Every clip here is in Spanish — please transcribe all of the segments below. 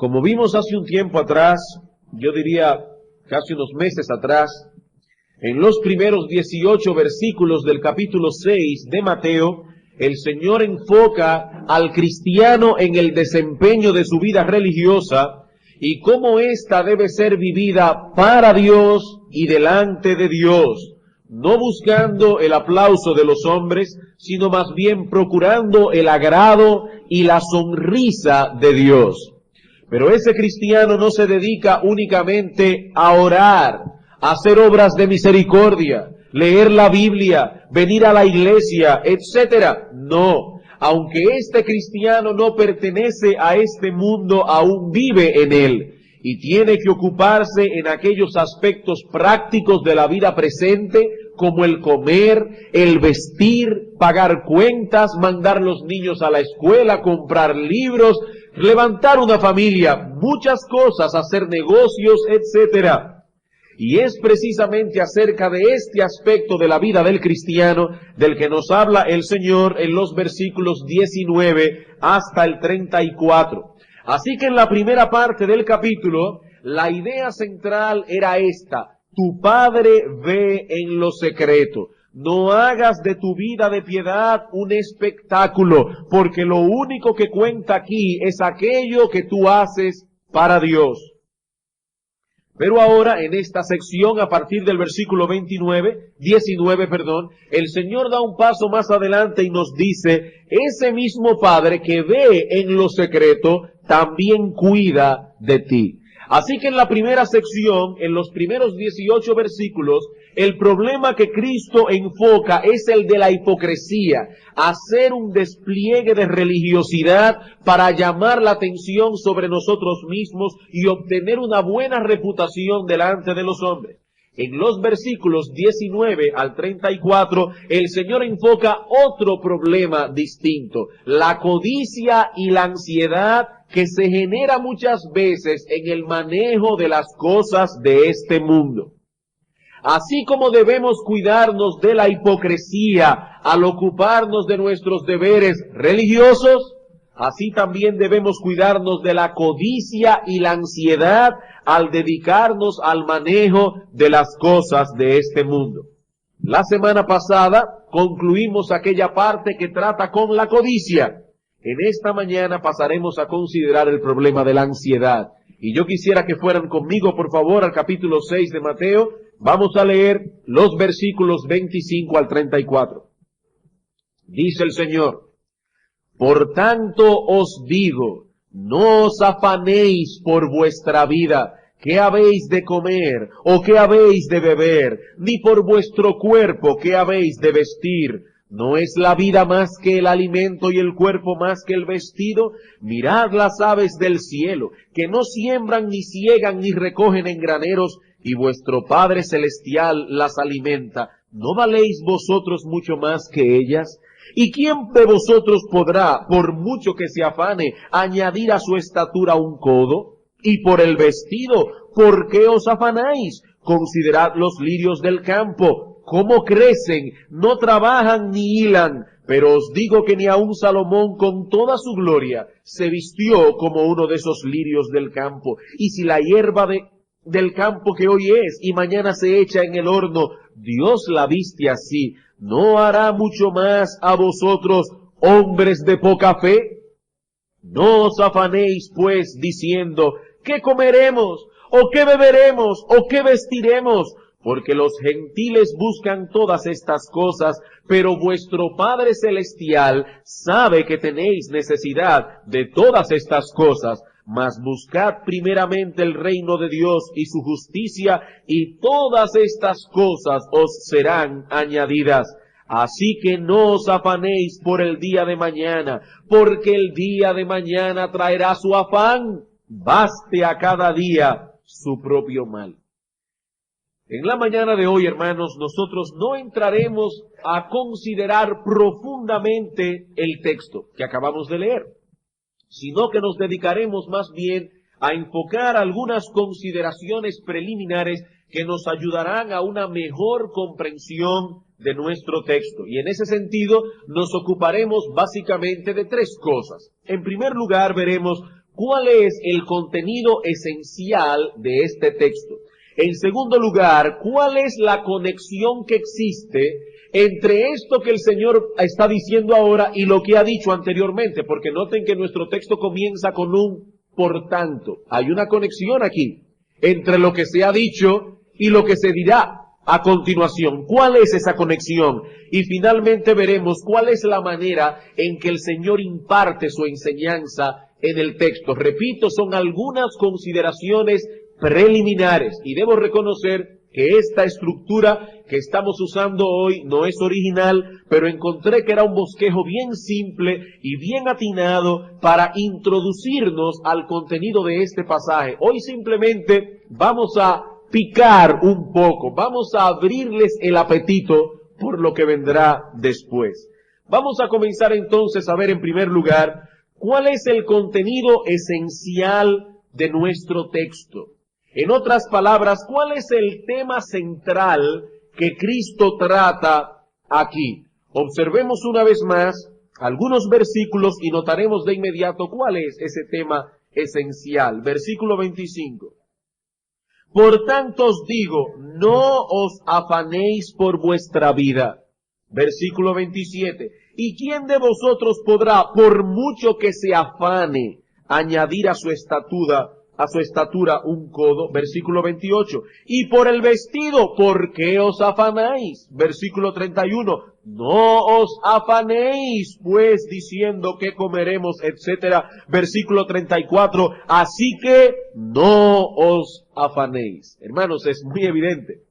Como vimos hace un tiempo atrás, yo diría casi unos meses atrás, en los primeros 18 versículos del capítulo 6 de Mateo, el Señor enfoca al cristiano en el desempeño de su vida religiosa y cómo ésta debe ser vivida para Dios y delante de Dios, no buscando el aplauso de los hombres, sino más bien procurando el agrado y la sonrisa de Dios. Pero ese cristiano no se dedica únicamente a orar, a hacer obras de misericordia, leer la Biblia, venir a la iglesia, etcétera. No, aunque este cristiano no pertenece a este mundo, aún vive en él y tiene que ocuparse en aquellos aspectos prácticos de la vida presente, como el comer, el vestir, pagar cuentas, mandar los niños a la escuela, comprar libros, levantar una familia, muchas cosas, hacer negocios, etcétera. Y es precisamente acerca de este aspecto de la vida del cristiano del que nos habla el Señor en los versículos 19 hasta el 34. Así que en la primera parte del capítulo, la idea central era esta: tu Padre ve en lo secreto. No hagas de tu vida de piedad un espectáculo, porque lo único que cuenta aquí es aquello que tú haces para Dios. Pero ahora, en esta sección, a partir del versículo 19, el Señor da un paso más adelante y nos dice: ese mismo Padre que ve en lo secreto, también cuida de ti. Así que en la primera sección, en los primeros 18 versículos, el problema que Cristo enfoca es el de la hipocresía, hacer un despliegue de religiosidad para llamar la atención sobre nosotros mismos y obtener una buena reputación delante de los hombres. En los versículos 19 al 34, el Señor enfoca otro problema distinto: la codicia y la ansiedad que se genera muchas veces en el manejo de las cosas de este mundo. Así como debemos cuidarnos de la hipocresía al ocuparnos de nuestros deberes religiosos, así también debemos cuidarnos de la codicia y la ansiedad al dedicarnos al manejo de las cosas de este mundo. La semana pasada concluimos aquella parte que trata con la codicia. En esta mañana pasaremos a considerar el problema de la ansiedad. Y yo quisiera que fueran conmigo, por favor, al capítulo 6 de Mateo. Vamos a leer los versículos 25 al 34. Dice el Señor: por tanto os digo, no os afanéis por vuestra vida, qué habéis de comer o qué habéis de beber, ni por vuestro cuerpo, qué habéis de vestir. ¿No es la vida más que el alimento y el cuerpo más que el vestido? Mirad las aves del cielo, que no siembran, ni siegan, ni recogen en graneros, y vuestro Padre Celestial las alimenta. ¿No valéis vosotros mucho más que ellas? ¿Y quién de vosotros podrá, por mucho que se afane, añadir a su estatura un codo? Y por el vestido, ¿por qué os afanáis? Considerad los lirios del campo, cómo crecen, no trabajan ni hilan, pero os digo que ni aun Salomón con toda su gloria se vistió como uno de esos lirios del campo. Y si la hierba del campo que hoy es y mañana se echa en el horno, Dios la viste así, ¿no hará mucho más a vosotros, hombres de poca fe? No os afanéis pues diciendo, ¿qué comeremos? ¿O qué beberemos? ¿O qué vestiremos? Porque los gentiles buscan todas estas cosas, pero vuestro Padre Celestial sabe que tenéis necesidad de todas estas cosas. Mas buscad primeramente el reino de Dios y su justicia, y todas estas cosas os serán añadidas. Así que no os afanéis por el día de mañana, porque el día de mañana traerá su afán. Baste a cada día su propio mal. En la mañana de hoy, hermanos, nosotros no entraremos a considerar profundamente el texto que acabamos de leer, sino que nos dedicaremos más bien a enfocar algunas consideraciones preliminares que nos ayudarán a una mejor comprensión de nuestro texto. Y en ese sentido nos ocuparemos básicamente de tres cosas. En primer lugar, veremos ¿Cuál es el contenido esencial de este texto? En segundo lugar, ¿cuál es la conexión que existe entre esto que el Señor está diciendo ahora y lo que ha dicho anteriormente? Porque noten que nuestro texto comienza con un por tanto. Hay una conexión aquí entre lo que se ha dicho y lo que se dirá a continuación. ¿Cuál es esa conexión? Y finalmente veremos cuál es la manera en que el Señor imparte su enseñanza en el texto. Repito, son algunas consideraciones preliminares y debo reconocer que esta estructura que estamos usando hoy no es original, pero encontré que era un bosquejo bien simple y bien atinado para introducirnos al contenido de este pasaje. Hoy simplemente vamos a picar un poco, vamos a abrirles el apetito por lo que vendrá después. Vamos a comenzar entonces a ver en primer lugar cuál es el contenido esencial de nuestro texto. En otras palabras, ¿cuál es el tema central que Cristo trata aquí? Observemos una vez más algunos versículos y notaremos de inmediato cuál es ese tema esencial. Versículo 25. Por tanto os digo, no os afanéis por vuestra vida. Versículo 27. ¿Y quién de vosotros podrá, por mucho que se afane, añadir a su estatura un codo? Versículo 28. Y por el vestido, ¿por qué os afanáis? Versículo 31. No os afanéis, pues, diciendo qué comeremos, etcétera. Versículo 34. Así que no os afanéis. Hermanos, es muy evidente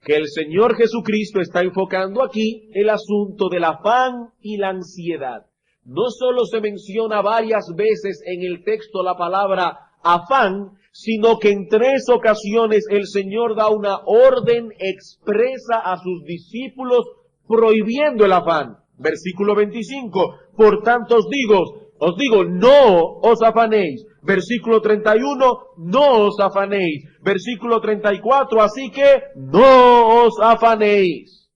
que el Señor Jesucristo está enfocando aquí el asunto del afán y la ansiedad. No solo se menciona varias veces en el texto la palabra afán, sino que en 3 ocasiones el Señor da una orden expresa a sus discípulos prohibiendo el afán. Versículo 25, por tanto os digo, no os afanéis. Versículo 31, no os afanéis. Versículo 34, así que no os afanéis.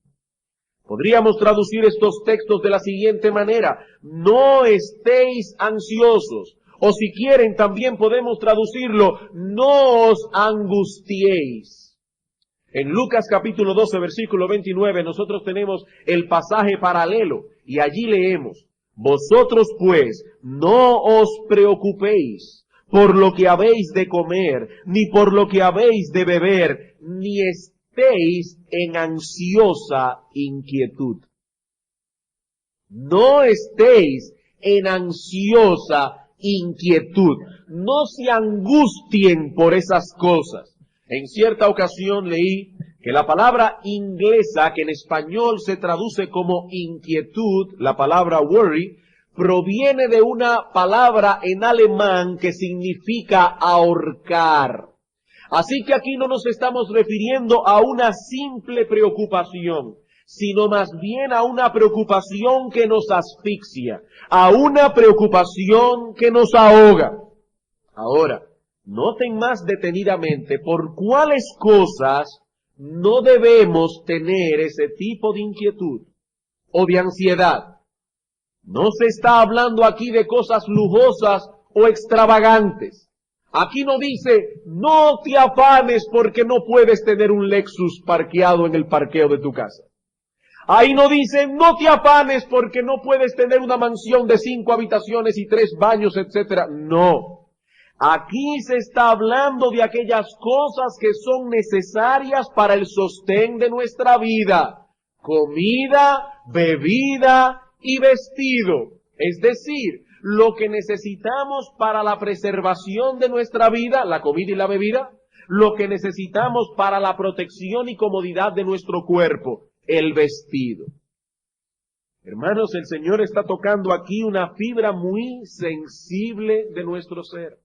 Podríamos traducir estos textos de la siguiente manera: no estéis ansiosos. O si quieren, también podemos traducirlo: no os angustiéis. En Lucas capítulo 12, versículo 29, nosotros tenemos el pasaje paralelo y allí leemos: vosotros pues no os preocupéis por lo que habéis de comer, ni por lo que habéis de beber, ni estéis en ansiosa inquietud. No estéis en ansiosa inquietud. No se angustien por esas cosas. En cierta ocasión leí que la palabra inglesa, que en español se traduce como inquietud, la palabra worry, proviene de una palabra en alemán que significa ahorcar. Así que aquí no nos estamos refiriendo a una simple preocupación, sino más bien a una preocupación que nos asfixia, a una preocupación que nos ahoga. Ahora, noten más detenidamente por cuáles cosas no debemos tener ese tipo de inquietud o de ansiedad. No se está hablando aquí de cosas lujosas o extravagantes. Aquí no dice, no te afanes porque no puedes tener un Lexus parqueado en el parqueo de tu casa. Ahí no dice, no te afanes porque no puedes tener una mansión de 5 habitaciones y 3 baños, etcétera. No. Aquí se está hablando de aquellas cosas que son necesarias para el sostén de nuestra vida. Comida, bebida y vestido. Es decir, lo que necesitamos para la preservación de nuestra vida, la comida y la bebida, lo que necesitamos para la protección y comodidad de nuestro cuerpo, el vestido. Hermanos, el Señor está tocando aquí una fibra muy sensible de nuestro ser.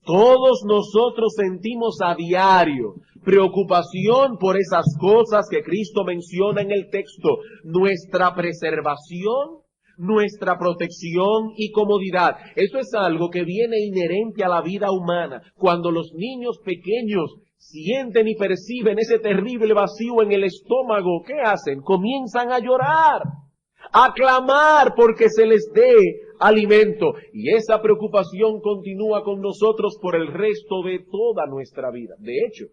Todos nosotros sentimos a diario preocupación por esas cosas que Cristo menciona en el texto. Nuestra preservación, nuestra protección y comodidad. Eso es algo que viene inherente a la vida humana. Cuando los niños pequeños sienten y perciben ese terrible vacío en el estómago, ¿qué hacen? Comienzan a llorar, a clamar porque se les dé alimento. Y esa preocupación continúa con nosotros por el resto de toda nuestra vida. De hecho,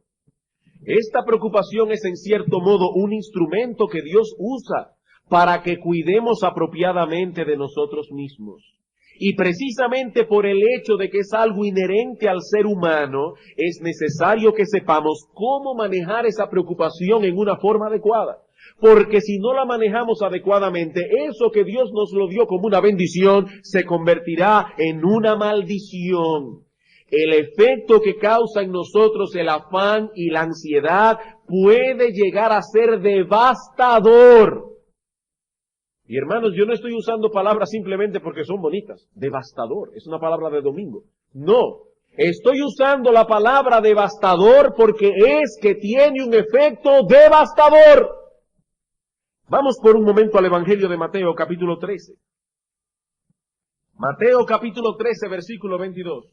esta preocupación es en cierto modo un instrumento que Dios usa para que cuidemos apropiadamente de nosotros mismos. Y precisamente por el hecho de que es algo inherente al ser humano, es necesario que sepamos cómo manejar esa preocupación en una forma adecuada. Porque si no la manejamos adecuadamente, eso que Dios nos lo dio como una bendición, se convertirá en una maldición. El efecto que causa en nosotros el afán y la ansiedad puede llegar a ser devastador. Y hermanos, yo no estoy usando palabras simplemente porque son bonitas. Devastador, es una palabra de domingo. No, estoy usando la palabra devastador porque es que tiene un efecto devastador. Vamos por un momento al Evangelio de Mateo, capítulo 13. Mateo, capítulo 13, versículo 22.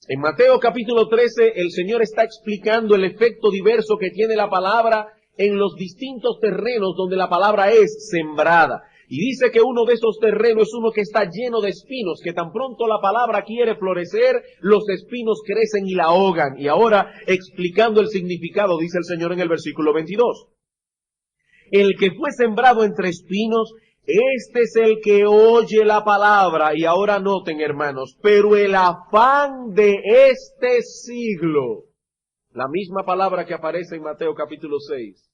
En Mateo, capítulo 13, el Señor está explicando el efecto diverso que tiene la palabra en los distintos terrenos donde la palabra es sembrada. Y dice que uno de esos terrenos es uno que está lleno de espinos, que tan pronto la palabra quiere florecer, los espinos crecen y la ahogan. Y ahora, explicando el significado, dice el Señor en el versículo 22. El que fue sembrado entre espinos, este es el que oye la palabra. Y ahora noten, hermanos, pero el afán de este siglo, la misma palabra que aparece en Mateo capítulo 6.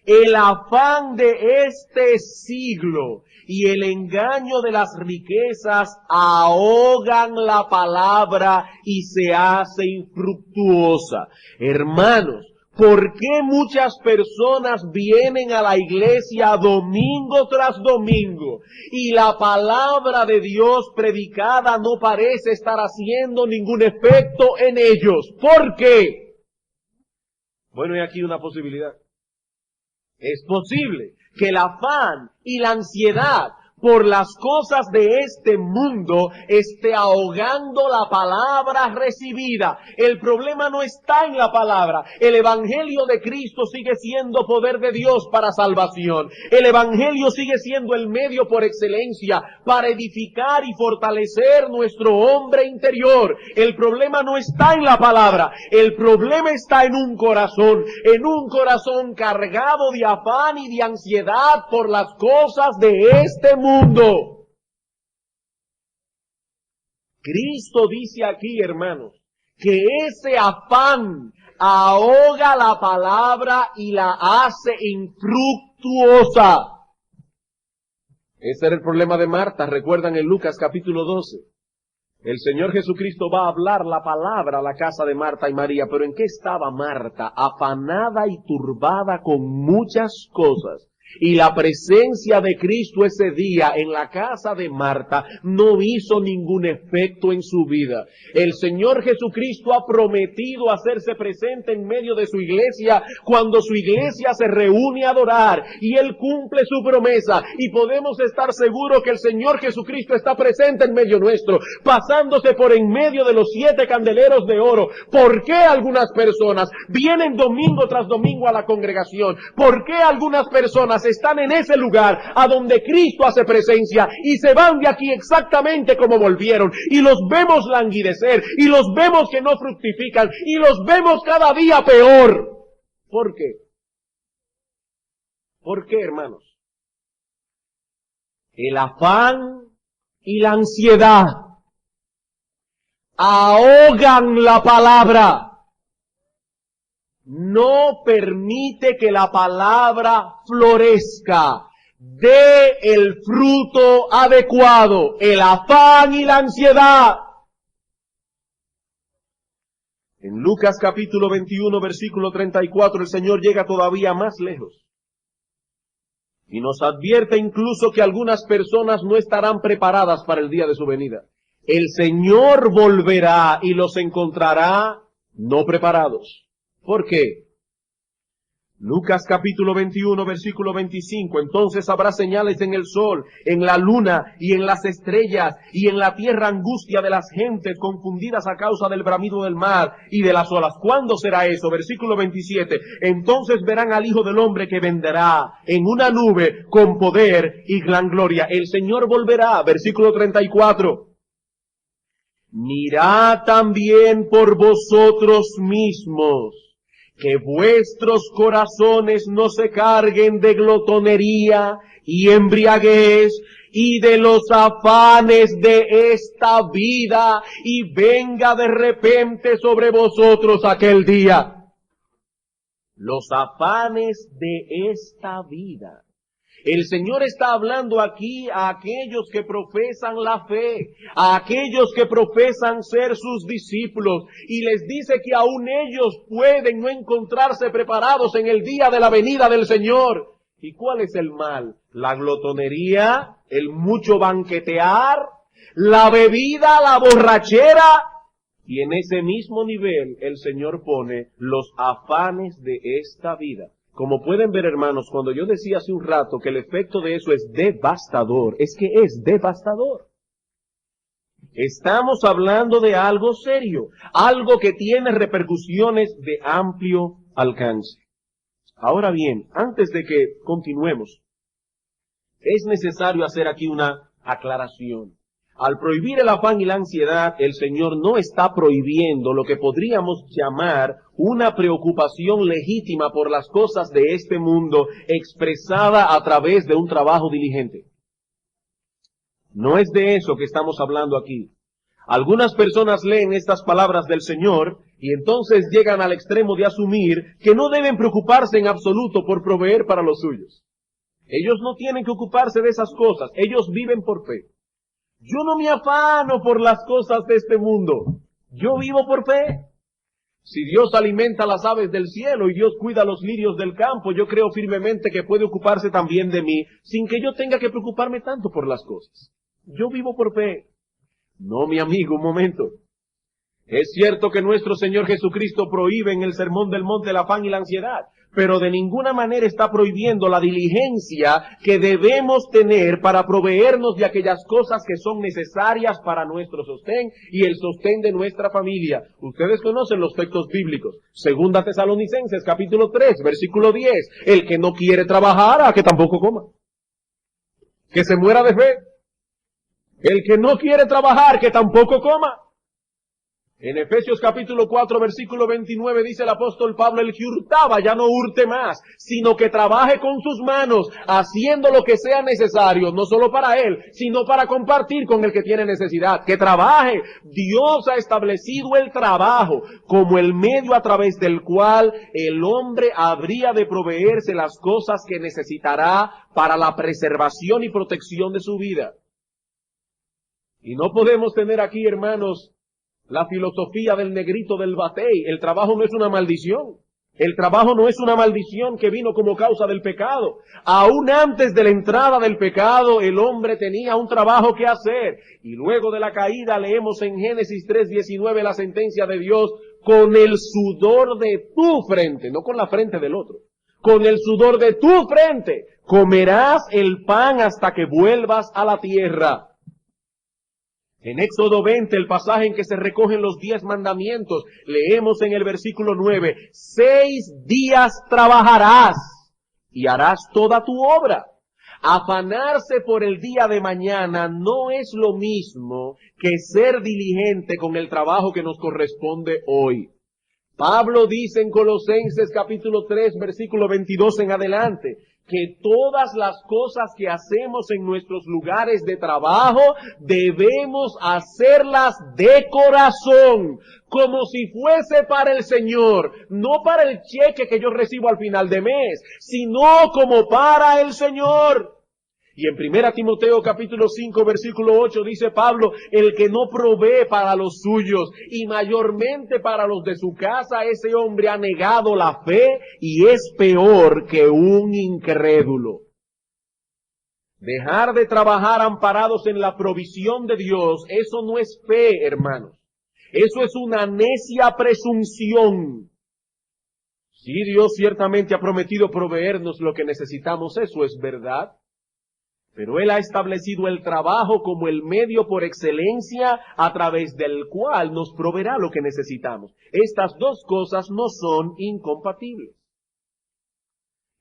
El afán de este siglo y el engaño de las riquezas ahogan la palabra y se hace infructuosa. Hermanos, ¿por qué muchas personas vienen a la iglesia domingo tras domingo y la palabra de Dios predicada no parece estar haciendo ningún efecto en ellos? ¿Por qué? Bueno, hay aquí una posibilidad. Es posible que el afán y la ansiedad por las cosas de este mundo esté ahogando la palabra recibida. El problema no está en la palabra. El Evangelio de Cristo sigue siendo poder de Dios para salvación. El Evangelio sigue siendo el medio por excelencia para edificar y fortalecer nuestro hombre interior. El problema no está en la palabra. El problema está en un corazón cargado de afán y de ansiedad por las cosas de este mundo. Cristo dice aquí, hermanos, que ese afán ahoga la palabra y la hace infructuosa. Ese era el problema de Marta, recuerdan en Lucas capítulo 12. El Señor Jesucristo va a hablar la palabra a la casa de Marta y María, pero ¿en qué estaba Marta? Afanada y turbada con muchas cosas. Y la presencia de Cristo ese día en la casa de Marta no hizo ningún efecto en su vida. El Señor Jesucristo ha prometido hacerse presente en medio de su iglesia cuando su iglesia se reúne a adorar. Y Él cumple su promesa. Y podemos estar seguros que el Señor Jesucristo está presente en medio nuestro, pasándose por en medio de los 7 candeleros de oro. ¿Por qué algunas personas vienen domingo tras domingo a la congregación? ¿Por qué algunas personas están en ese lugar a donde Cristo hace presencia y se van de aquí exactamente como volvieron? Y los vemos languidecer, y los vemos que no fructifican, y los vemos cada día peor. ¿Por qué? ¿Por qué, hermanos? El afán y la ansiedad ahogan la palabra. No permite que la palabra florezca, dé el fruto adecuado, el afán y la ansiedad. En Lucas capítulo 21, versículo 34, el Señor llega todavía más lejos. Y nos advierte incluso que algunas personas no estarán preparadas para el día de su venida. El Señor volverá y los encontrará no preparados. ¿Por qué? Lucas capítulo 21, versículo 25. Entonces habrá señales en el sol, en la luna y en las estrellas, y en la tierra angustia de las gentes confundidas a causa del bramido del mar y de las olas. ¿Cuándo será eso? Versículo 27. Entonces verán al Hijo del Hombre que vendrá en una nube con poder y gran gloria. El Señor volverá. Versículo 34. Mirad también por vosotros mismos, que vuestros corazones no se carguen de glotonería y embriaguez y de los afanes de esta vida, y venga de repente sobre vosotros aquel día. Los afanes de esta vida. El Señor está hablando aquí a aquellos que profesan la fe, a aquellos que profesan ser sus discípulos, y les dice que aún ellos pueden no encontrarse preparados en el día de la venida del Señor. ¿Y cuál es el mal? La glotonería, el mucho banquetear, la bebida, la borrachera. Y en ese mismo nivel el Señor pone los afanes de esta vida. Como pueden ver, hermanos, cuando yo decía hace un rato que el efecto de eso es devastador, es que es devastador. Estamos hablando de algo serio, algo que tiene repercusiones de amplio alcance. Ahora bien, antes de que continuemos, es necesario hacer aquí una aclaración. Al prohibir el afán y la ansiedad, el Señor no está prohibiendo lo que podríamos llamar una preocupación legítima por las cosas de este mundo expresada a través de un trabajo diligente. No es de eso que estamos hablando aquí. Algunas personas leen estas palabras del Señor y entonces llegan al extremo de asumir que no deben preocuparse en absoluto por proveer para los suyos. Ellos no tienen que ocuparse de esas cosas, ellos viven por fe. Yo no me afano por las cosas de este mundo. Yo vivo por fe. Si Dios alimenta las aves del cielo y Dios cuida los lirios del campo, yo creo firmemente que puede ocuparse también de mí sin que yo tenga que preocuparme tanto por las cosas. Yo vivo por fe. No, mi amigo, un momento. Es cierto que nuestro Señor Jesucristo prohíbe en el Sermón del Monte el afán y la ansiedad, pero de ninguna manera está prohibiendo la diligencia que debemos tener para proveernos de aquellas cosas que son necesarias para nuestro sostén y el sostén de nuestra familia. Ustedes conocen los textos bíblicos. Segunda Tesalonicenses, capítulo 3, versículo 10. El que no quiere trabajar, a que tampoco coma. Que se muera de fe. El que no quiere trabajar, que tampoco coma. En Efesios capítulo 4, versículo 29 dice el apóstol Pablo, el que hurtaba ya no hurte más, sino que trabaje con sus manos, haciendo lo que sea necesario, no solo para él, sino para compartir con el que tiene necesidad. Que trabaje. Dios ha establecido el trabajo como el medio a través del cual el hombre habría de proveerse las cosas que necesitará para la preservación y protección de su vida. Y no podemos tener aquí, hermanos, la filosofía del negrito del batey. El trabajo no es una maldición. El trabajo no es una maldición que vino como causa del pecado. Aún antes de la entrada del pecado, el hombre tenía un trabajo que hacer. Y luego de la caída leemos en Génesis 3:19 la sentencia de Dios, con el sudor de tu frente, no con la frente del otro. Con el sudor de tu frente comerás el pan hasta que vuelvas a la tierra. En Éxodo 20, el pasaje en que se recogen los 10 mandamientos, leemos en el versículo 9, 6 días trabajarás y harás toda tu obra. Afanarse por el día de mañana no es lo mismo que ser diligente con el trabajo que nos corresponde hoy. Pablo dice en Colosenses capítulo 3, versículo 22 en adelante, que todas las cosas que hacemos en nuestros lugares de trabajo debemos hacerlas de corazón, como si fuese para el Señor, no para el cheque que yo recibo al final de mes, sino como para el Señor. Y en 1 Timoteo capítulo 5 versículo 8 dice Pablo, el que no provee para los suyos y mayormente para los de su casa, ese hombre ha negado la fe y es peor que un incrédulo. Dejar de trabajar amparados en la provisión de Dios, eso no es fe, hermanos. Eso es una necia presunción. Sí, Dios ciertamente ha prometido proveernos lo que necesitamos, eso es verdad. Pero Él ha establecido el trabajo como el medio por excelencia a través del cual nos proveerá lo que necesitamos. Estas dos cosas no son incompatibles.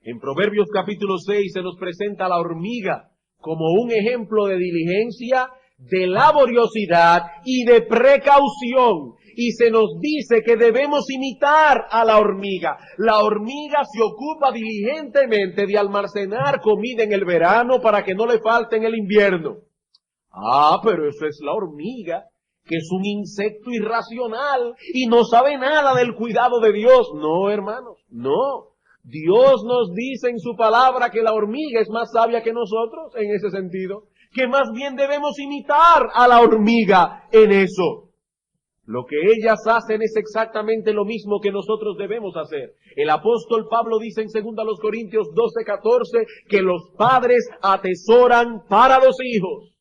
En Proverbios capítulo 6 se nos presenta la hormiga como un ejemplo de diligencia, de laboriosidad y de precaución. Y se nos dice que debemos imitar a la hormiga. La hormiga se ocupa diligentemente de almacenar comida en el verano para que no le falte en el invierno. Ah, pero eso es la hormiga, que es un insecto irracional y no sabe nada del cuidado de Dios. No, hermanos, no. Dios nos dice en su palabra que la hormiga es más sabia que nosotros en ese sentido, que más bien debemos imitar a la hormiga en eso. Lo que ellas hacen es exactamente lo mismo que nosotros debemos hacer. El apóstol Pablo dice en 2 Corintios 12:14 que los padres atesoran para los hijos.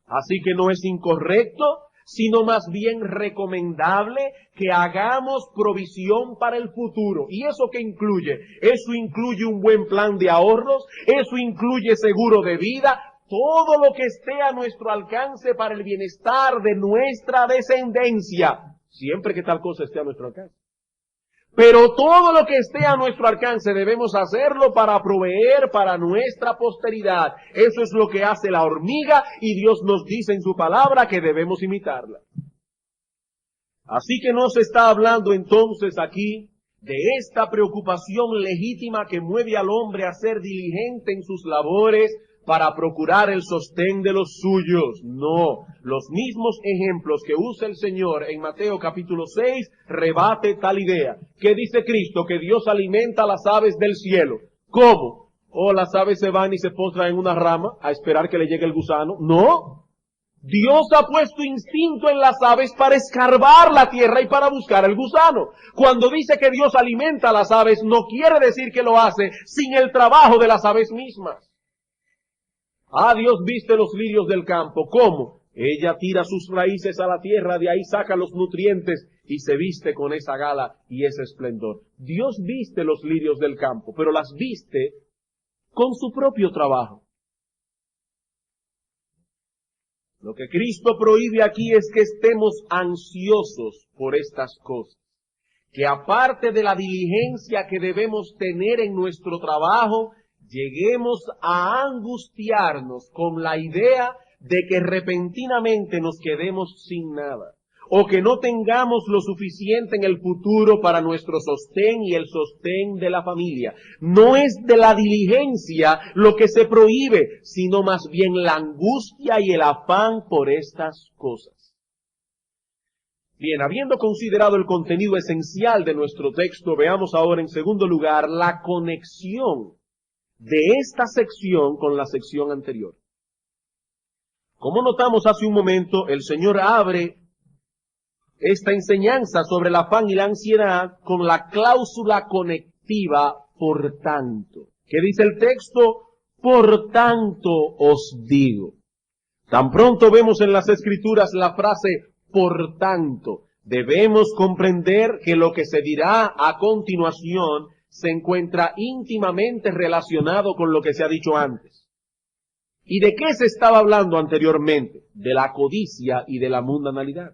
Así que no es incorrecto, sino más bien recomendable que hagamos provisión para el futuro. ¿Y eso qué incluye? Eso incluye un buen plan de ahorros, eso incluye seguro de vida, todo lo que esté a nuestro alcance para el bienestar de nuestra descendencia, siempre que tal cosa esté a nuestro alcance. Pero todo lo que esté a nuestro alcance debemos hacerlo para proveer para nuestra posteridad. Eso es lo que hace la hormiga y Dios nos dice en su palabra que debemos imitarla. Así que no se está hablando entonces aquí de esta preocupación legítima que mueve al hombre a ser diligente en sus labores para procurar el sostén de los suyos. No, los mismos ejemplos que usa el Señor en Mateo capítulo 6 rebate tal idea. ¿Qué dice Cristo? Que Dios alimenta a las aves del cielo. ¿Cómo? ¿O las aves se van y se postran en una rama a esperar que le llegue el gusano? No. Dios ha puesto instinto en las aves para escarbar la tierra y para buscar el gusano. Cuando dice que Dios alimenta a las aves, no quiere decir que lo hace sin el trabajo de las aves mismas. Ah, Dios viste los lirios del campo. ¿Cómo? Ella tira sus raíces a la tierra, de ahí saca los nutrientes y se viste con esa gala y ese esplendor. Dios viste los lirios del campo, pero las viste con su propio trabajo. Lo que Cristo prohíbe aquí es que estemos ansiosos por estas cosas. Que aparte de la diligencia que debemos tener en nuestro trabajo, lleguemos a angustiarnos con la idea de que repentinamente nos quedemos sin nada, o que no tengamos lo suficiente en el futuro para nuestro sostén y el sostén de la familia. No es de la diligencia lo que se prohíbe, sino más bien la angustia y el afán por estas cosas. Bien, habiendo considerado el contenido esencial de nuestro texto, veamos ahora en segundo lugar la conexión de esta sección con la sección anterior. Como notamos hace un momento, el Señor abre esta enseñanza sobre el afán y la ansiedad con la cláusula conectiva por tanto. ¿Qué dice el texto? Por tanto os digo. Tan pronto vemos en las Escrituras la frase por tanto, debemos comprender que lo que se dirá a continuación se encuentra íntimamente relacionado con lo que se ha dicho antes. ¿Y de qué se estaba hablando anteriormente? De la codicia y de la mundanalidad.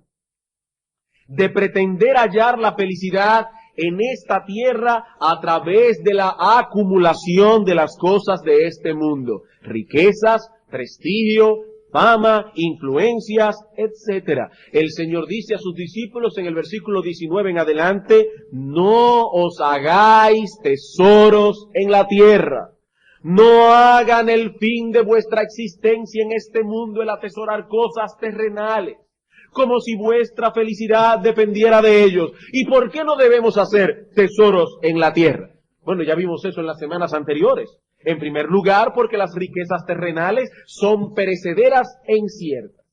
De pretender hallar la felicidad en esta tierra a través de la acumulación de las cosas de este mundo. Riquezas, prestigio, fama, influencias, etcétera. El Señor dice a sus discípulos en el versículo 19 en adelante, no os hagáis tesoros en la tierra. No hagan el fin de vuestra existencia en este mundo el atesorar cosas terrenales, como si vuestra felicidad dependiera de ellos. ¿Y por qué no debemos hacer tesoros en la tierra? Bueno, ya vimos eso en las semanas anteriores. En primer lugar, porque las riquezas terrenales son perecederas e inciertas.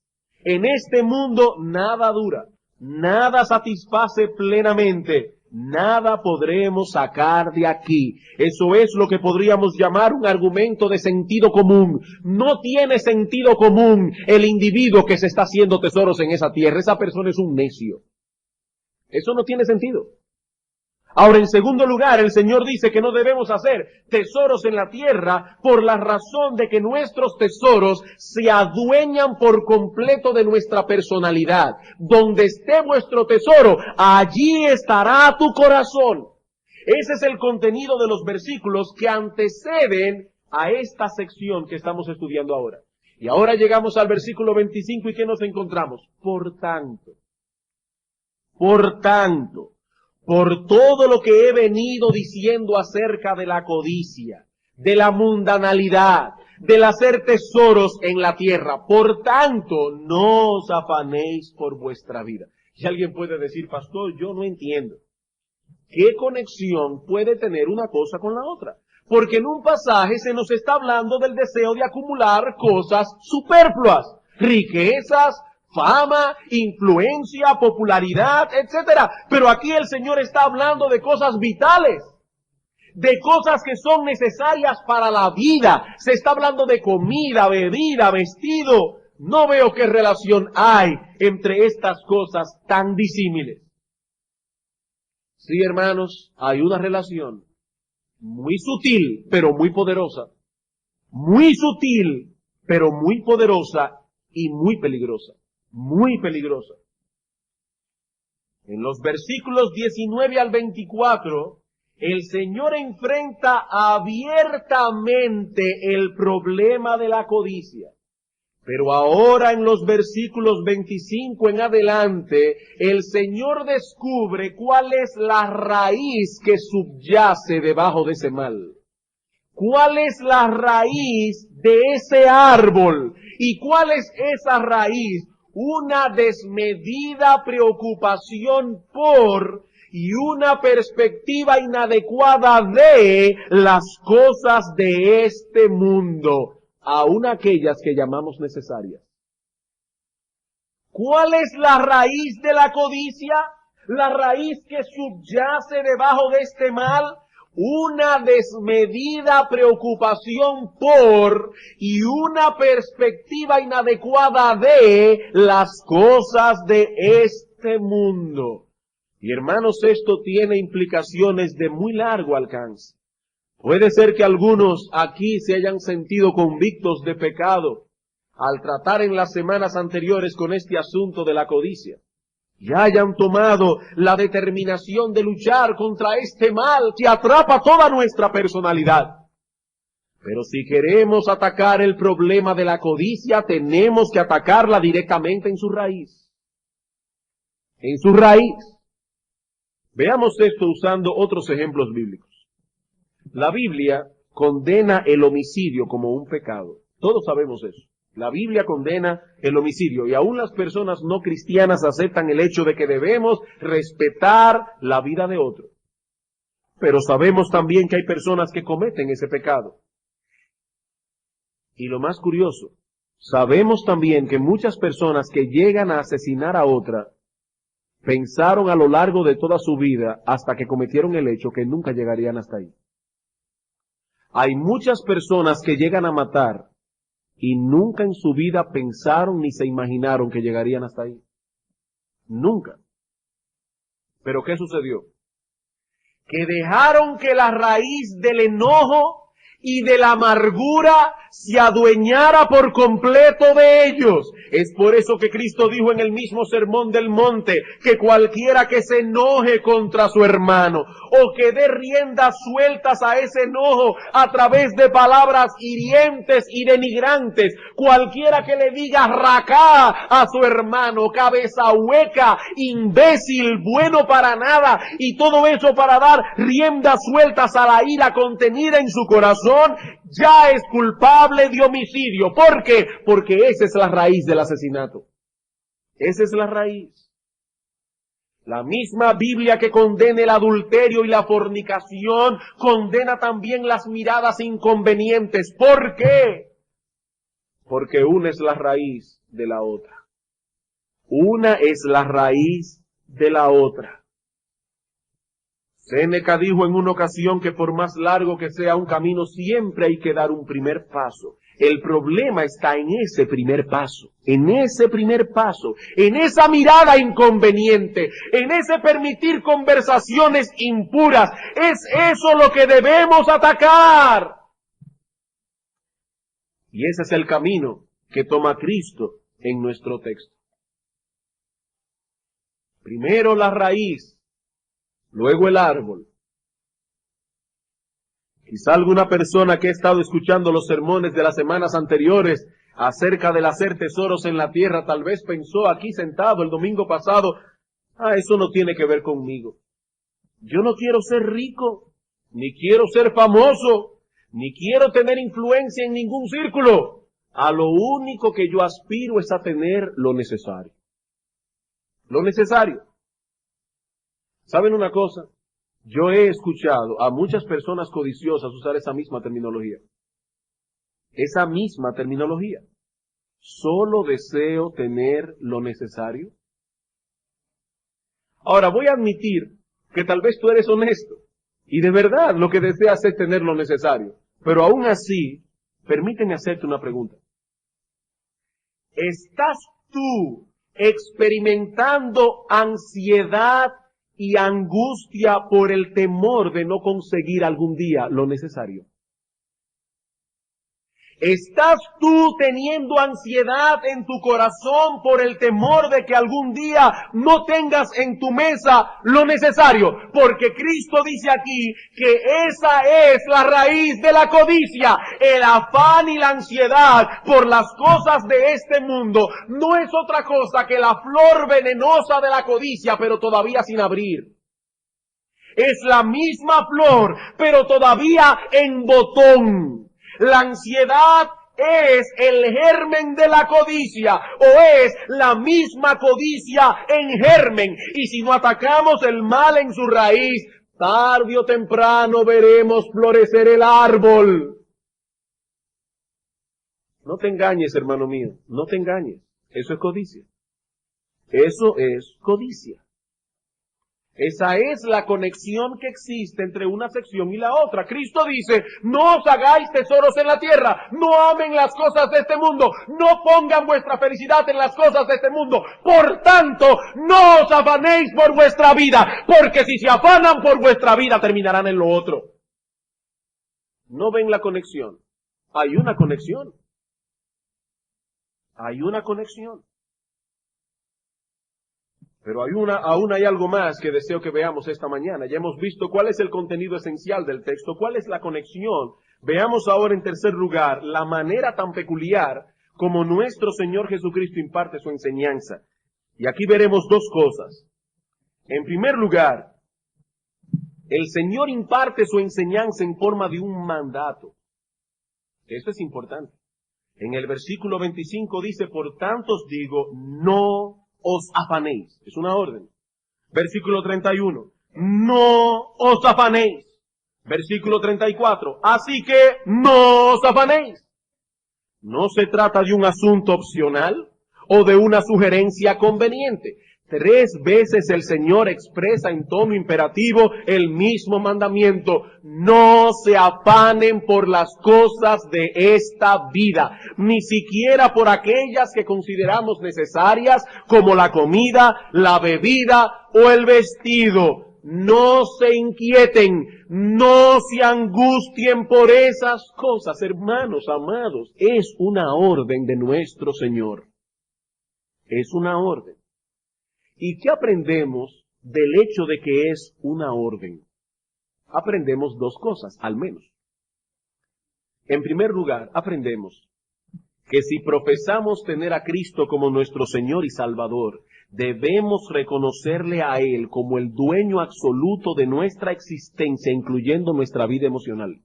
En este mundo nada dura, nada satisface plenamente, nada podremos sacar de aquí. Eso es lo que podríamos llamar un argumento de sentido común. No tiene sentido común el individuo que se está haciendo tesoros en esa tierra. Esa persona es un necio. Eso no tiene sentido. Ahora, en segundo lugar, el Señor dice que no debemos hacer tesoros en la tierra por la razón de que nuestros tesoros se adueñan por completo de nuestra personalidad. Donde esté vuestro tesoro, allí estará tu corazón. Ese es el contenido de los versículos que anteceden a esta sección que estamos estudiando ahora. Y ahora llegamos al versículo 25 y ¿qué nos encontramos? Por tanto, por todo lo que he venido diciendo acerca de la codicia, de la mundanalidad, del hacer tesoros en la tierra, por tanto, no os afanéis por vuestra vida. Y alguien puede decir, pastor, yo no entiendo. ¿Qué conexión puede tener una cosa con la otra? Porque en un pasaje se nos está hablando del deseo de acumular cosas superfluas, riquezas, fama, influencia, popularidad, etcétera. Pero aquí el Señor está hablando de cosas vitales, de cosas que son necesarias para la vida. Se está hablando de comida, bebida, vestido. No veo qué relación hay entre estas cosas tan disímiles. Sí, hermanos, hay una relación muy sutil, pero muy poderosa. Muy sutil, pero muy poderosa y muy peligrosa. Muy peligrosa. En los versículos 19 al 24, el Señor enfrenta abiertamente el problema de la codicia. Pero ahora en los versículos 25 en adelante, el Señor descubre cuál es la raíz que subyace debajo de ese mal. ¿Cuál es la raíz de ese árbol? ¿Y cuál es esa raíz? Una desmedida preocupación por y una perspectiva inadecuada de las cosas de este mundo, aun aquellas que llamamos necesarias. ¿Cuál es la raíz de la codicia? La raíz que subyace debajo de este mal. Una desmedida preocupación por y una perspectiva inadecuada de las cosas de este mundo. Y hermanos, esto tiene implicaciones de muy largo alcance. Puede ser que algunos aquí se hayan sentido convictos de pecado al tratar en las semanas anteriores con este asunto de la codicia. Y hayan tomado la determinación de luchar contra este mal que atrapa toda nuestra personalidad. Pero si queremos atacar el problema de la codicia, tenemos que atacarla directamente en su raíz. En su raíz. Veamos esto usando otros ejemplos bíblicos. La Biblia condena el homicidio como un pecado. Todos sabemos eso. La Biblia condena el homicidio y aún las personas no cristianas aceptan el hecho de que debemos respetar la vida de otro. Pero sabemos también que hay personas que cometen ese pecado. Y lo más curioso, sabemos también que muchas personas que llegan a asesinar a otra pensaron a lo largo de toda su vida hasta que cometieron el hecho que nunca llegarían hasta ahí. Hay muchas personas que llegan a matar y nunca en su vida pensaron ni se imaginaron que llegarían hasta ahí. Nunca. ¿Pero qué sucedió? Que dejaron que la raíz del enojo y de la amargura se adueñara por completo de ellos. Es por eso que Cristo dijo en el mismo Sermón del Monte que cualquiera que se enoje contra su hermano o que dé riendas sueltas a ese enojo a través de palabras hirientes y denigrantes, cualquiera que le diga racá a su hermano, cabeza hueca, imbécil, bueno para nada, y todo eso para dar riendas sueltas a la ira contenida en su corazón, ya es culpable de homicidio. ¿Por qué? Porque esa es la raíz del asesinato. Esa es la raíz. La misma Biblia que condena el adulterio y la fornicación, condena también las miradas inconvenientes. ¿Por qué? Porque una es la raíz de la otra. Una es la raíz de la otra. Séneca dijo en una ocasión que por más largo que sea un camino, siempre hay que dar un primer paso. El problema está en ese primer paso, en esa mirada inconveniente, en ese permitir conversaciones impuras. Es eso lo que debemos atacar. Y ese es el camino que toma Cristo en nuestro texto. Primero la raíz, luego el árbol. Quizá alguna persona que ha estado escuchando los sermones de las semanas anteriores acerca del hacer tesoros en la tierra, tal vez pensó aquí sentado el domingo pasado, eso no tiene que ver conmigo. Yo no quiero ser rico, ni quiero ser famoso, ni quiero tener influencia en ningún círculo. A lo único que yo aspiro es a tener lo necesario. Lo necesario. ¿Saben una cosa? Yo he escuchado a muchas personas codiciosas usar esa misma terminología. Esa misma terminología. Solo deseo tener lo necesario. Ahora voy a admitir que tal vez tú eres honesto y de verdad lo que deseas es tener lo necesario. Pero aún así, permíteme hacerte una pregunta. ¿Estás tú experimentando ansiedad y angustia por el temor de no conseguir algún día lo necesario? ¿Estás tú teniendo ansiedad en tu corazón por el temor de que algún día no tengas en tu mesa lo necesario? Porque Cristo dice aquí que esa es la raíz de la codicia. El afán y la ansiedad por las cosas de este mundo no es otra cosa que la flor venenosa de la codicia, pero todavía sin abrir. Es la misma flor, pero todavía en botón. La ansiedad es el germen de la codicia, o es la misma codicia en germen. Y si no atacamos el mal en su raíz, tarde o temprano veremos florecer el árbol. No te engañes, hermano mío, no te engañes. Eso es codicia. Eso es codicia. Esa es la conexión que existe entre una sección y la otra. Cristo dice, no os hagáis tesoros en la tierra, no amen las cosas de este mundo, no pongan vuestra felicidad en las cosas de este mundo. Por tanto, no os afanéis por vuestra vida, porque si se afanan por vuestra vida, terminarán en lo otro. ¿No ven la conexión? Hay una conexión. Hay una conexión. Pero aún hay algo más que deseo que veamos esta mañana. Ya hemos visto cuál es el contenido esencial del texto, cuál es la conexión. Veamos ahora en tercer lugar la manera tan peculiar como nuestro Señor Jesucristo imparte su enseñanza. Y aquí veremos dos cosas. En primer lugar, el Señor imparte su enseñanza en forma de un mandato. Esto es importante. En el versículo 25 dice, por tanto os digo, no os afanéis. Es una orden. Versículo 31. No os afanéis. Versículo 34. Así que no os afanéis. No se trata de un asunto opcional o de una sugerencia conveniente. 3 veces el Señor expresa en tono imperativo el mismo mandamiento. No se afanen por las cosas de esta vida, ni siquiera por aquellas que consideramos necesarias, como la comida, la bebida o el vestido. No se inquieten, no se angustien por esas cosas. Hermanos amados, es una orden de nuestro Señor. Es una orden. ¿Y qué aprendemos del hecho de que es una orden? Aprendemos dos cosas, al menos. En primer lugar, aprendemos que si profesamos tener a Cristo como nuestro Señor y Salvador, debemos reconocerle a Él como el dueño absoluto de nuestra existencia, incluyendo nuestra vida emocional.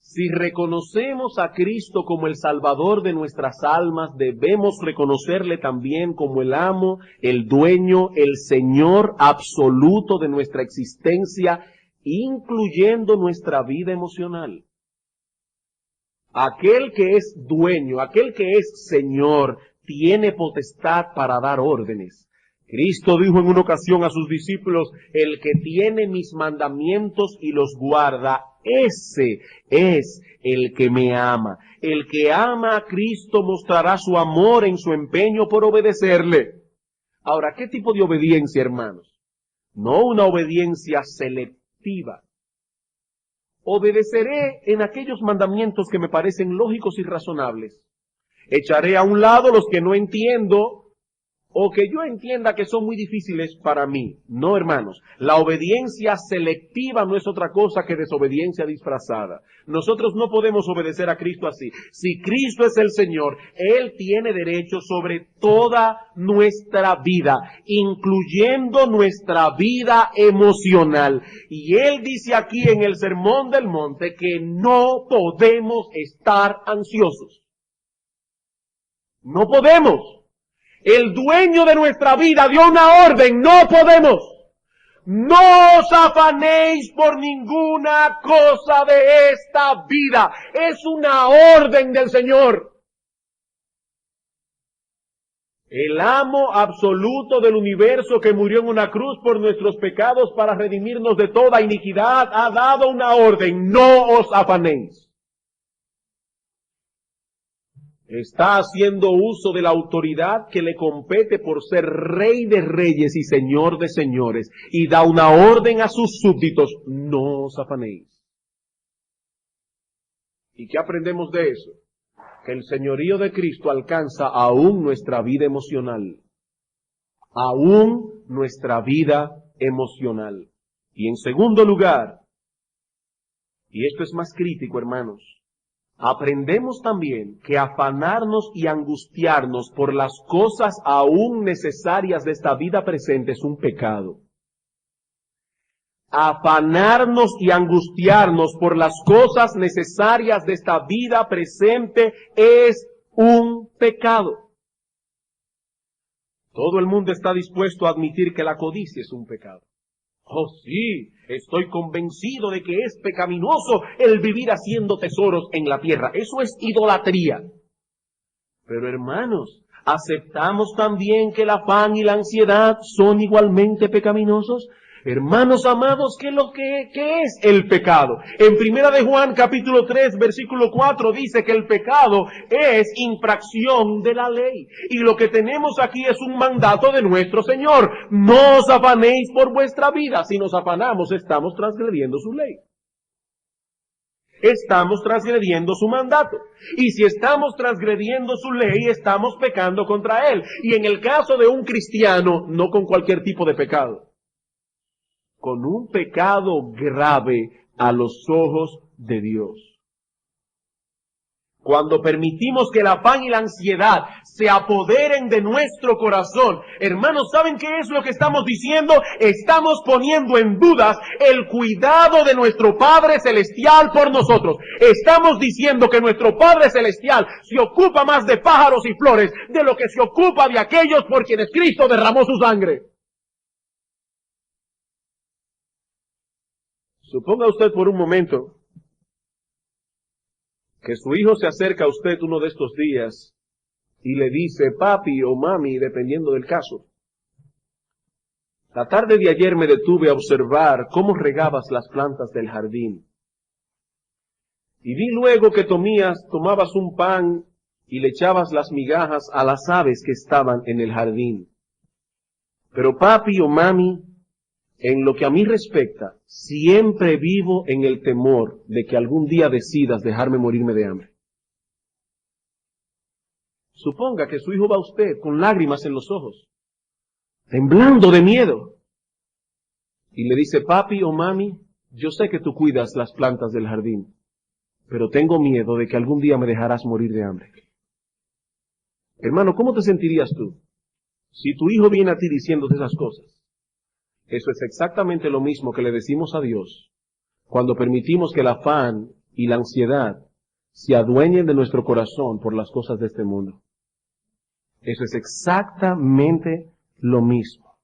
Si reconocemos a Cristo como el Salvador de nuestras almas, debemos reconocerle también como el amo, el dueño, el Señor absoluto de nuestra existencia, incluyendo nuestra vida emocional. Aquel que es dueño, aquel que es Señor, tiene potestad para dar órdenes. Cristo dijo en una ocasión a sus discípulos, el que tiene mis mandamientos y los guarda, Ese es el que me ama. El que ama a Cristo mostrará su amor en su empeño por obedecerle. Ahora, ¿qué tipo de obediencia, hermanos? No una obediencia selectiva. Obedeceré en aquellos mandamientos que me parecen lógicos y razonables. Echaré a un lado los que no entiendo o que yo entienda que son muy difíciles para mí. No, hermanos, la obediencia selectiva no es otra cosa que desobediencia disfrazada. Nosotros no podemos obedecer a Cristo así. Si Cristo es el Señor, Él tiene derecho sobre toda nuestra vida, incluyendo nuestra vida emocional. Y Él dice aquí en el Sermón del Monte que no podemos estar ansiosos. No podemos. El dueño de nuestra vida dio una orden, no podemos. No os afanéis por ninguna cosa de esta vida. Es una orden del Señor. El amo absoluto del universo que murió en una cruz por nuestros pecados para redimirnos de toda iniquidad ha dado una orden, no os afanéis. Está haciendo uso de la autoridad que le compete por ser rey de reyes y señor de señores, y da una orden a sus súbditos, no os afanéis. ¿Y qué aprendemos de eso? Que el señorío de Cristo alcanza aún nuestra vida emocional. Aún nuestra vida emocional. Y en segundo lugar, y esto es más crítico, hermanos, aprendemos también que afanarnos y angustiarnos por las cosas aún necesarias de esta vida presente es un pecado. Afanarnos y angustiarnos por las cosas necesarias de esta vida presente es un pecado. Todo el mundo está dispuesto a admitir que la codicia es un pecado. Oh sí, estoy convencido de que es pecaminoso el vivir haciendo tesoros en la tierra. Eso es idolatría. Pero hermanos, ¿aceptamos también que el afán y la ansiedad son igualmente pecaminosos? Hermanos amados, ¿qué es el pecado? En Primera de Juan capítulo 3 versículo 4 dice que el pecado es infracción de la ley. Y lo que tenemos aquí es un mandato de nuestro Señor. No os afanéis por vuestra vida. Si nos afanamos, estamos transgrediendo su ley. Estamos transgrediendo su mandato. Y si estamos transgrediendo su ley, estamos pecando contra Él. Y en el caso de un cristiano, no con cualquier tipo de pecado, con un pecado grave a los ojos de Dios. Cuando permitimos que el afán y la ansiedad se apoderen de nuestro corazón, hermanos, ¿saben qué es lo que estamos diciendo? Estamos poniendo en dudas el cuidado de nuestro Padre Celestial por nosotros. Estamos diciendo que nuestro Padre Celestial se ocupa más de pájaros y flores de lo que se ocupa de aquellos por quienes Cristo derramó su sangre. Suponga usted por un momento que su hijo se acerca a usted uno de estos días y le dice, papi o mami, dependiendo del caso, la tarde de ayer me detuve a observar cómo regabas las plantas del jardín. Y vi luego que tomabas un pan y le echabas las migajas a las aves que estaban en el jardín. Pero papi o mami, en lo que a mí respecta, siempre vivo en el temor de que algún día decidas dejarme morirme de hambre. Suponga que su hijo va a usted con lágrimas en los ojos, temblando de miedo, y le dice, papi o mami, yo sé que tú cuidas las plantas del jardín, pero tengo miedo de que algún día me dejarás morir de hambre. Hermano, ¿cómo te sentirías tú si tu hijo viene a ti diciéndote esas cosas? Eso es exactamente lo mismo que le decimos a Dios cuando permitimos que el afán y la ansiedad se adueñen de nuestro corazón por las cosas de este mundo. Eso es exactamente lo mismo.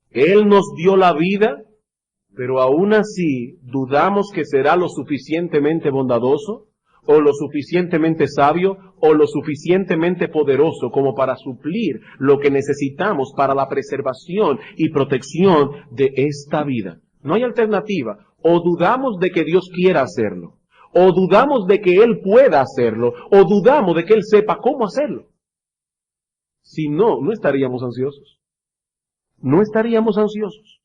Él nos dio la vida, pero aún así dudamos que será lo suficientemente bondadoso, o lo suficientemente sabio, o lo suficientemente poderoso como para suplir lo que necesitamos para la preservación y protección de esta vida. No hay alternativa. O dudamos de que Dios quiera hacerlo, o dudamos de que Él pueda hacerlo, o dudamos de que Él sepa cómo hacerlo. Si no, no estaríamos ansiosos. No estaríamos ansiosos.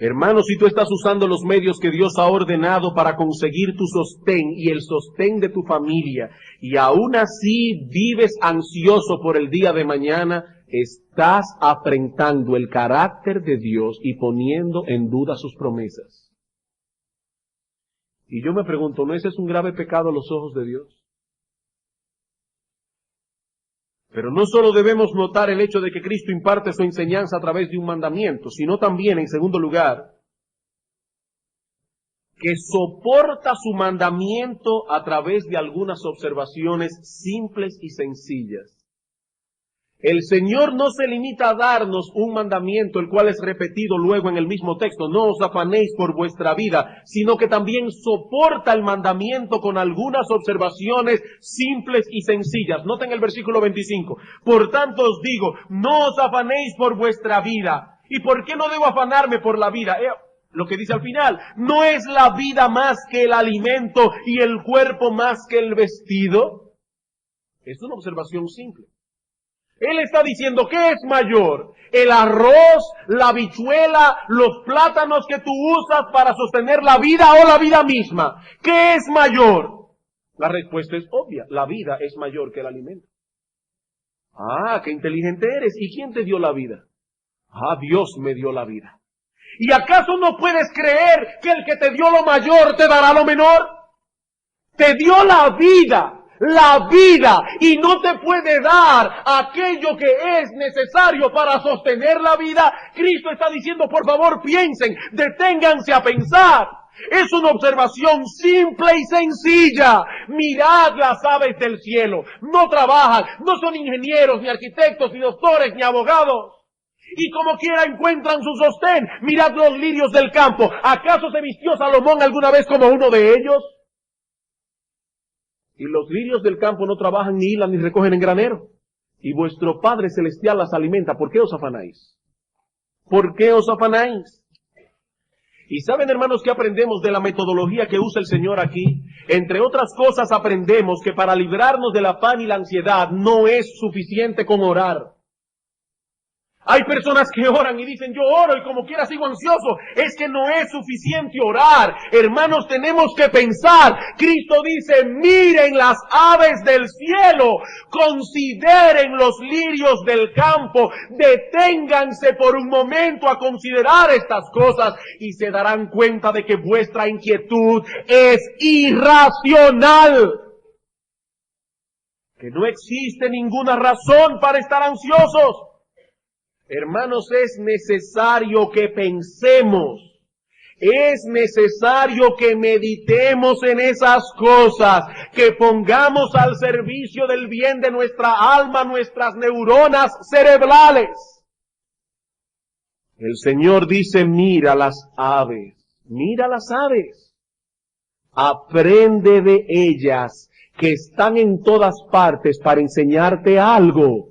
Hermano, si tú estás usando los medios que Dios ha ordenado para conseguir tu sostén y el sostén de tu familia, y aún así vives ansioso por el día de mañana, estás afrentando el carácter de Dios y poniendo en duda sus promesas. Y yo me pregunto, ¿no ese es un grave pecado a los ojos de Dios? Pero no solo debemos notar el hecho de que Cristo imparte su enseñanza a través de un mandamiento, sino también, en segundo lugar, que soporta su mandamiento a través de algunas observaciones simples y sencillas. El Señor no se limita a darnos un mandamiento, el cual es repetido luego en el mismo texto, no os afanéis por vuestra vida, sino que también soporta el mandamiento con algunas observaciones simples y sencillas. Noten el versículo 25. Por tanto os digo, no os afanéis por vuestra vida. ¿Y por qué no debo afanarme por la vida? Lo que dice al final, ¿no es la vida más que el alimento y el cuerpo más que el vestido? Es una observación simple. Él está diciendo, ¿qué es mayor? ¿El arroz, la habichuela, los plátanos que tú usas para sostener la vida o la vida misma? ¿Qué es mayor? La respuesta es obvia, la vida es mayor que el alimento. Ah, qué inteligente eres. ¿Y quién te dio la vida? Ah, Dios me dio la vida. ¿Y acaso no puedes creer que el que te dio lo mayor te dará lo menor? Te dio la vida, y no te puede dar aquello que es necesario para sostener la vida. Cristo está diciendo, por favor, piensen, deténganse a pensar. Es una observación simple y sencilla. Mirad las aves del cielo. No trabajan, no son ingenieros, ni arquitectos, ni doctores, ni abogados. Y como quiera encuentran su sostén. Mirad los lirios del campo. ¿Acaso se vistió Salomón alguna vez como uno de ellos? Y los lirios del campo no trabajan, ni hilan, ni recogen en granero. Y vuestro Padre Celestial las alimenta. ¿Por qué os afanáis? ¿Por qué os afanáis? Y saben, hermanos, que aprendemos de la metodología que usa el Señor aquí. Entre otras cosas aprendemos que para librarnos del afán y la ansiedad no es suficiente con orar. Hay personas que oran y dicen, yo oro y como quiera sigo ansioso. Es que no es suficiente orar. Hermanos, tenemos que pensar. Cristo dice, miren las aves del cielo, consideren los lirios del campo, deténganse por un momento a considerar estas cosas y se darán cuenta de que vuestra inquietud es irracional. Que no existe ninguna razón para estar ansiosos. Hermanos, es necesario que pensemos, es necesario que meditemos en esas cosas, que pongamos al servicio del bien de nuestra alma, nuestras neuronas cerebrales. El Señor dice, mira las aves, aprende de ellas, que están en todas partes para enseñarte algo.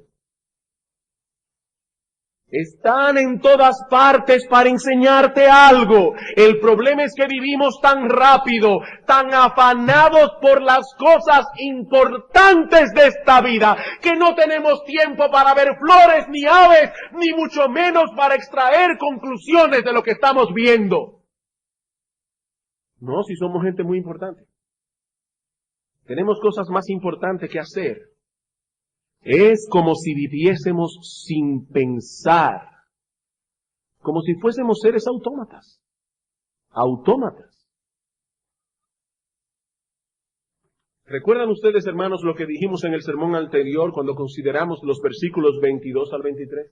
Están en todas partes para enseñarte algo. El problema es que vivimos tan rápido, tan afanados por las cosas importantes de esta vida, que no tenemos tiempo para ver flores ni aves, ni mucho menos para extraer conclusiones de lo que estamos viendo. No, si somos gente muy importante. Tenemos cosas más importantes que hacer. Es como si viviésemos sin pensar, como si fuésemos seres autómatas. ¿Recuerdan ustedes, hermanos, lo que dijimos en el sermón anterior cuando consideramos los versículos 22 al 23?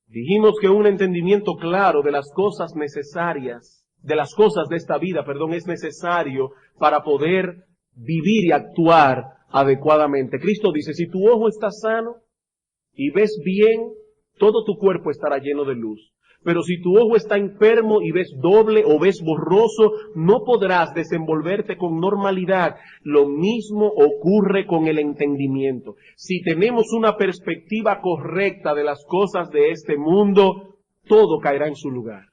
Dijimos que un entendimiento claro de las cosas necesarias, de las cosas de esta vida, es necesario para poder vivir y actuar adecuadamente. Cristo dice, si tu ojo está sano y ves bien, todo tu cuerpo estará lleno de luz. Pero si tu ojo está enfermo y ves doble o ves borroso, no podrás desenvolverte con normalidad. Lo mismo ocurre con el entendimiento. Si tenemos una perspectiva correcta de las cosas de este mundo, todo caerá en su lugar.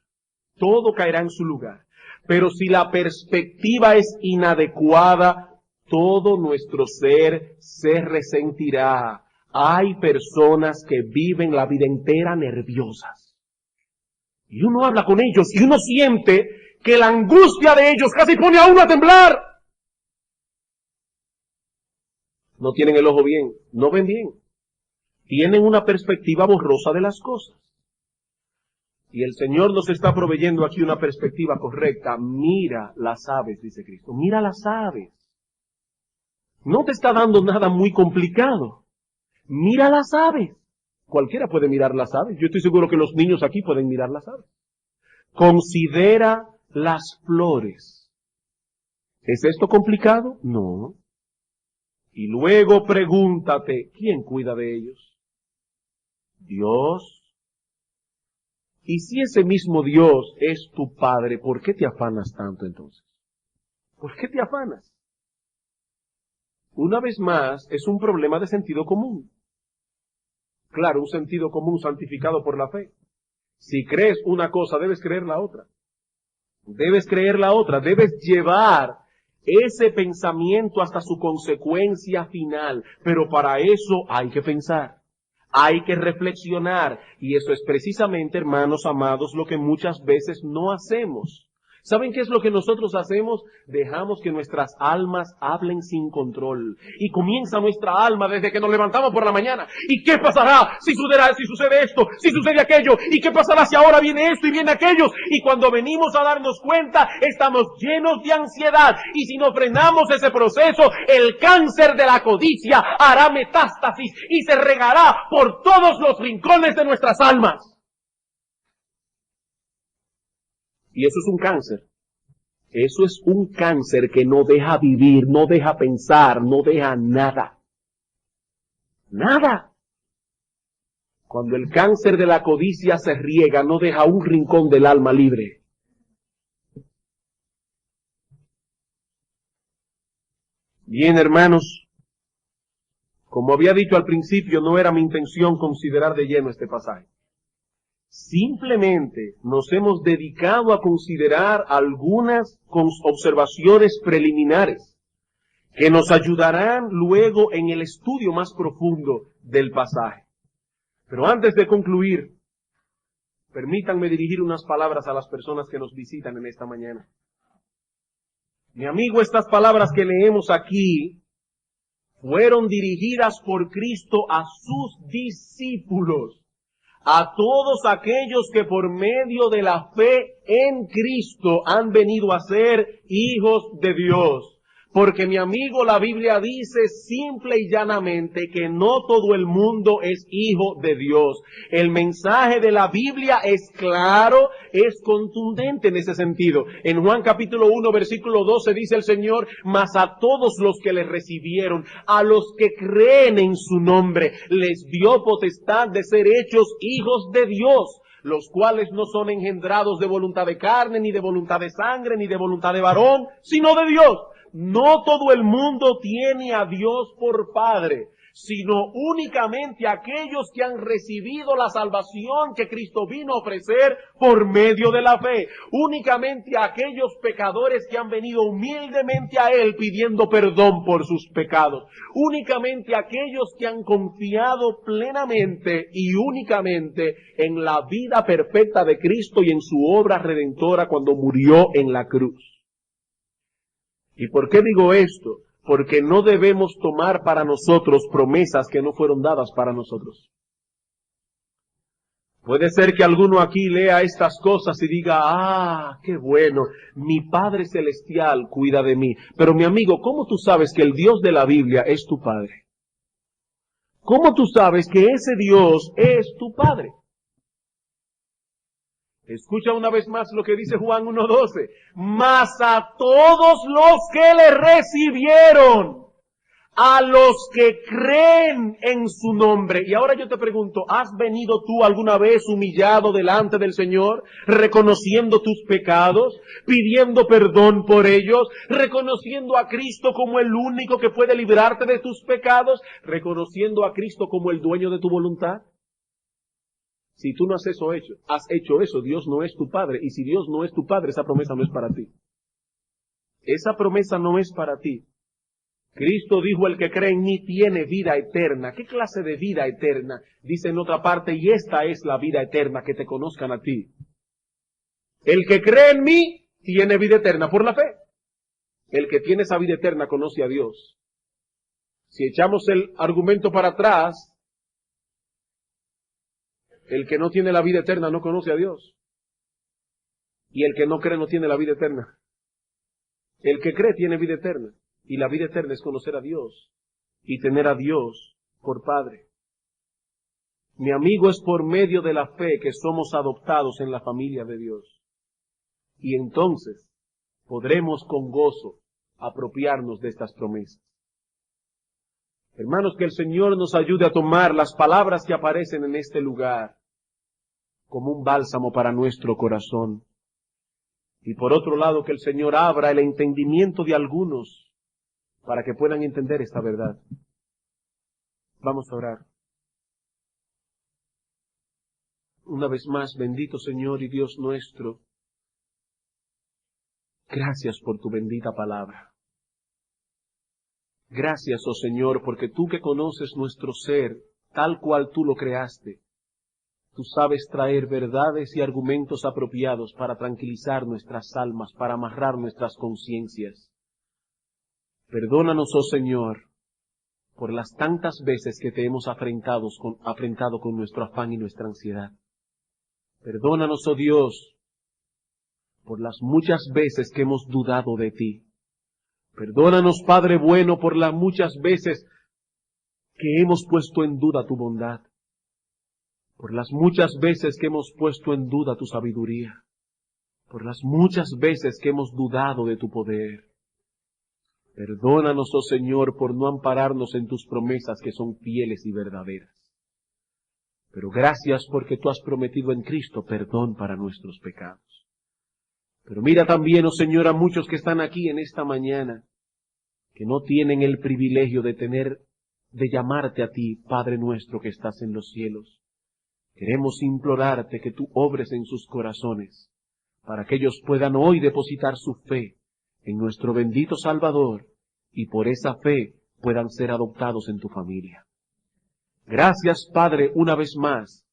todo caerá en su lugar. Pero si la perspectiva es inadecuada, todo nuestro ser se resentirá. Hay personas que viven la vida entera nerviosas. Y uno habla con ellos y uno siente que la angustia de ellos casi pone a uno a temblar. No tienen el ojo bien, no ven bien. Tienen una perspectiva borrosa de las cosas. Y el Señor nos está proveyendo aquí una perspectiva correcta. Mira las aves, dice Cristo. Mira las aves. No te está dando nada muy complicado. Mira las aves. Cualquiera puede mirar las aves. Yo estoy seguro que los niños aquí pueden mirar las aves. Considera las flores. ¿Es esto complicado? No. Y luego pregúntate, ¿quién cuida de ellos? Dios. Y si ese mismo Dios es tu Padre, ¿por qué te afanas tanto entonces? ¿Por qué te afanas? Una vez más, es un problema de sentido común. Claro, un sentido común santificado por la fe. Si crees una cosa, debes creer la otra. Debes creer la otra. Debes llevar ese pensamiento hasta su consecuencia final. Pero para eso hay que pensar. Hay que reflexionar. Y eso es precisamente, hermanos amados, lo que muchas veces no hacemos. ¿Saben qué es lo que nosotros hacemos? Dejamos que nuestras almas hablen sin control. Y comienza nuestra alma desde que nos levantamos por la mañana. ¿Y qué pasará si sucede esto? Si sucede aquello. ¿Y qué pasará si ahora viene esto y viene aquello? Y cuando venimos a darnos cuenta, estamos llenos de ansiedad. Y si no frenamos ese proceso, el cáncer de la codicia hará metástasis y se regará por todos los rincones de nuestras almas. Y eso es un cáncer. Eso es un cáncer que no deja vivir, no deja pensar, no deja nada. Nada. Cuando el cáncer de la codicia se riega, no deja un rincón del alma libre. Bien, hermanos, como había dicho al principio, no era mi intención considerar de lleno este pasaje. Simplemente nos hemos dedicado a considerar algunas observaciones preliminares que nos ayudarán luego en el estudio más profundo del pasaje. Pero antes de concluir, permítanme dirigir unas palabras a las personas que nos visitan en esta mañana. Mi amigo, estas palabras que leemos aquí fueron dirigidas por Cristo a sus discípulos. A todos aquellos que por medio de la fe en Cristo han venido a ser hijos de Dios. Porque mi amigo, la Biblia dice simple y llanamente que no todo el mundo es hijo de Dios. El mensaje de la Biblia es claro, es contundente en ese sentido. En Juan capítulo 1, versículo 12 dice el Señor, mas a todos los que le recibieron, a los que creen en su nombre, les dio potestad de ser hechos hijos de Dios, los cuales no son engendrados de voluntad de carne, ni de voluntad de sangre, ni de voluntad de varón, sino de Dios. No todo el mundo tiene a Dios por Padre, sino únicamente aquellos que han recibido la salvación que Cristo vino a ofrecer por medio de la fe. Únicamente aquellos pecadores que han venido humildemente a Él pidiendo perdón por sus pecados. Únicamente aquellos que han confiado plenamente y únicamente en la vida perfecta de Cristo y en su obra redentora cuando murió en la cruz. ¿Y por qué digo esto? Porque no debemos tomar para nosotros promesas que no fueron dadas para nosotros. Puede ser que alguno aquí lea estas cosas y diga, qué bueno, mi Padre Celestial cuida de mí. Pero mi amigo, ¿cómo tú sabes que el Dios de la Biblia es tu Padre? ¿Cómo tú sabes que ese Dios es tu Padre? Escucha una vez más lo que dice Juan 1:12. Mas a todos los que le recibieron, a los que creen en su nombre. Y ahora yo te pregunto, ¿has venido tú alguna vez humillado delante del Señor, reconociendo tus pecados, pidiendo perdón por ellos, reconociendo a Cristo como el único que puede librarte de tus pecados, reconociendo a Cristo como el dueño de tu voluntad? Si tú no has hecho eso, Dios no es tu Padre. Y si Dios no es tu Padre, esa promesa no es para ti. Esa promesa no es para ti. Cristo dijo, el que cree en mí tiene vida eterna. ¿Qué clase de vida eterna? Dice en otra parte, y esta es la vida eterna, que te conozcan a ti. El que cree en mí tiene vida eterna por la fe. El que tiene esa vida eterna conoce a Dios. Si echamos el argumento para atrás, el que no tiene la vida eterna no conoce a Dios. Y el que no cree no tiene la vida eterna. El que cree tiene vida eterna. Y la vida eterna es conocer a Dios y tener a Dios por Padre. Mi amigo, es por medio de la fe que somos adoptados en la familia de Dios. Y entonces podremos con gozo apropiarnos de estas promesas. Hermanos, que el Señor nos ayude a tomar las palabras que aparecen en este lugar como un bálsamo para nuestro corazón. Y por otro lado, que el Señor abra el entendimiento de algunos para que puedan entender esta verdad. Vamos a orar. Una vez más, bendito Señor y Dios nuestro, gracias por tu bendita palabra. Gracias, oh Señor, porque tú que conoces nuestro ser, tal cual tú lo creaste, tú sabes traer verdades y argumentos apropiados para tranquilizar nuestras almas, para amarrar nuestras conciencias. Perdónanos, oh Señor, por las tantas veces que te hemos afrentado con nuestro afán y nuestra ansiedad. Perdónanos, oh Dios, por las muchas veces que hemos dudado de ti. Perdónanos, Padre bueno, por las muchas veces que hemos puesto en duda tu bondad. Por las muchas veces que hemos puesto en duda tu sabiduría. Por las muchas veces que hemos dudado de tu poder. Perdónanos, oh Señor, por no ampararnos en tus promesas que son fieles y verdaderas. Pero gracias porque tú has prometido en Cristo perdón para nuestros pecados. Pero mira también, oh Señor, a muchos que están aquí en esta mañana, que no tienen el privilegio de llamarte a ti, Padre nuestro que estás en los cielos. Queremos implorarte que tú obres en sus corazones, para que ellos puedan hoy depositar su fe en nuestro bendito Salvador, y por esa fe puedan ser adoptados en tu familia. Gracias, Padre, una vez más,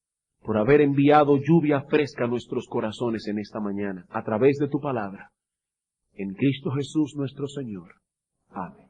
por haber enviado lluvia fresca a nuestros corazones en esta mañana, a través de tu palabra. En Cristo Jesús nuestro Señor. Amén.